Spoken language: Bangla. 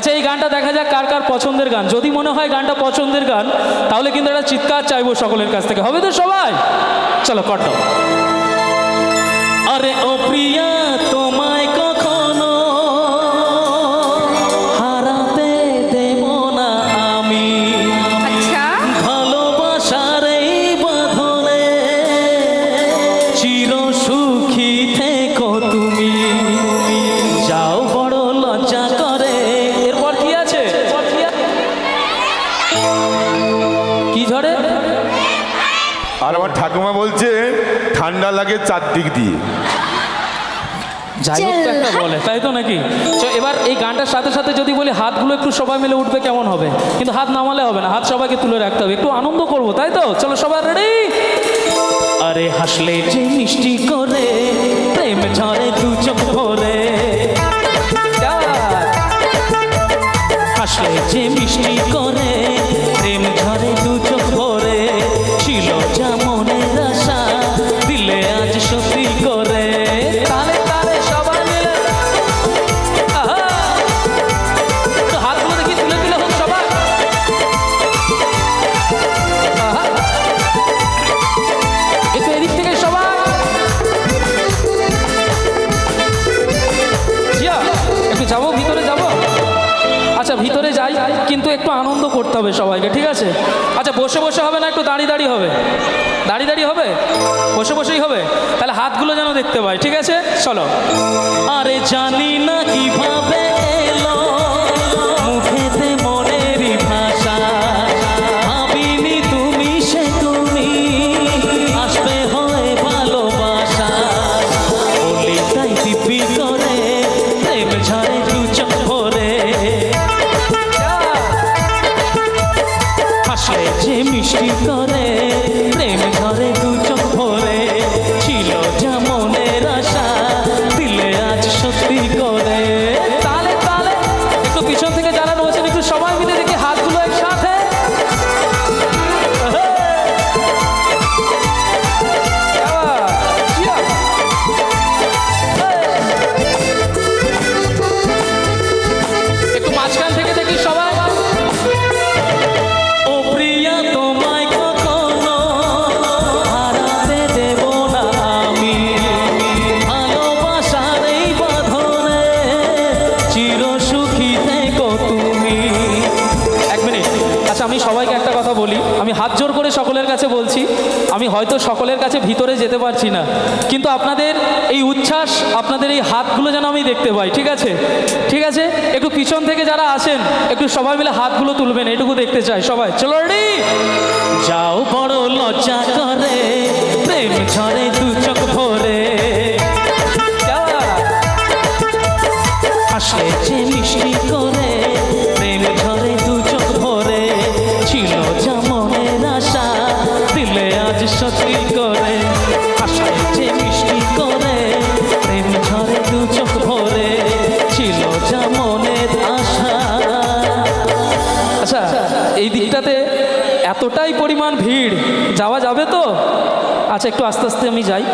আচ্ছা, এই গানটা দেখা যাক কার কার পছন্দের গান। যদি মনে হয় গানটা পছন্দের গান, তাহলে কিন্তু একটা চিৎকার চাইবো সকলের কাছ থেকে। হবে তো সবাই? চলো কর দাও। আরে ও প্রিয়া, তোমায় কখনো হারাতে দেব না আমি। আচ্ছা, ভালোবাসার এই বাঁধনে চির সুখী থেকো তুমি। যাও, বড় লজ্জা করে। এরপর কি আছে? কি ঝরে? আর আমার ঠাকুমা বলছে ঠান্ডা লাগে চারদিক দিয়ে। যাই হোক তো একটা বলে, তাই তো নাকি? এবার এই গানটার সাথে সাথে যদি বলি হাতগুলো একটু সবাই মিলে উঠবে কেমন হবে? কিন্তু হাত নামালে হবে না, হাত সবাইকে তুলে রাখতে হবে, একটু আনন্দ করবো, তাই তো? চলো সবাই রেডি। আরে হাসলে যে মিষ্টি করে প্রেম ঝরে দু চোখ ভরে। হাসলে যে মিষ্টি করে প্রেম ঝরে দু চোখ ভরে। ছিল যা মনের আশা দিলে আজ সত্যি করে। তালে তালে সবাই মিলে আহা! একটু হাতগুলো দেখি তুলে তুলে হোক সবাই। আহা! একটু এদিক থেকে সবাই। জিয়া, একটু যাবো, ভিতরে যাবো। আচ্ছা, ভিতরে যাই, কিন্তু একটু আনন্দ করতে হবে সবাইকে, ঠিক আছে? আচ্ছা, বসে বসে হবে না, একটু দাঁড়িয়ে দাঁড়িয়ে হবে। দাঁড়িয়ে দাঁড়িয়ে হবে? বসে বসেই হবে? তাহলে হাতগুলো যেন দেখতে পাই, ঠিক আছে? চলো। আরে জানি না কিভাবে এলো মুখেতে মনেরই ভাষা। ভাবিনি তুমি সে তুমি আসবে হয়ে ভালোবাসা। বলি তাই দিব্যি করে প্রেম ঝরে দু চোখ ভরে। হাসলে যে মিষ্টি করে প্রেম ঝরে দু চোখ ভরে। ছিল যা মনের আশা দিলে আজ সত্যি করে। তালে তালে একটু পিছন থেকে যারা রয়েছেন একটু সবাই মিলে দেখি হাতগুলো একসাথে। একটু মাঝখান থেকে দেখি সবাই। ও প্রিয়া, তোমায় কখনো হারাতে দেব না আমি। ভালোবাসার এই বাঁধনে চির সুখী থেকো তুমি। এক মিনিট। আচ্ছা, আমি সবাইকে একটা কথা বলি, আমি হাত জোর করে সকলের কাছে বলছি, আমি হয়তো সকলের কাছে ভিতরে যেতে পারছি না, কিন্তু আপনাদের এই উচ্ছ্বাস, আপনাদের এই হাতগুলো যেন আমি দেখতে পাই, ঠিক আছে? ঠিক আছে, একটু পিছন থেকে যারা আসেন একটু সবাই মিলে হাতগুলো তুলবেন, এটুকু দেখতে চাই সবাই। চলো রেডি। যাও, বড় লজ্জা করে প্রেম ঝরে দু চোখ ভরে। হাসলে যে মিষ্টি করে প্রেম ঝরে দু চোখ ভরে। ছিল যা মনের আশা দিলে আজ সত্যি করে। হাসলে যে মিষ্টি করে প্রেম ঝরে দু চোখ ভরে। ছিল যা মনের আশা। আচ্ছা, এই দিকটাতে এতটাই পরিমাণ ভিড়, যাওয়া যাবে তো? আচ্ছা, একটু আস্তে আস্তে আমি যাই।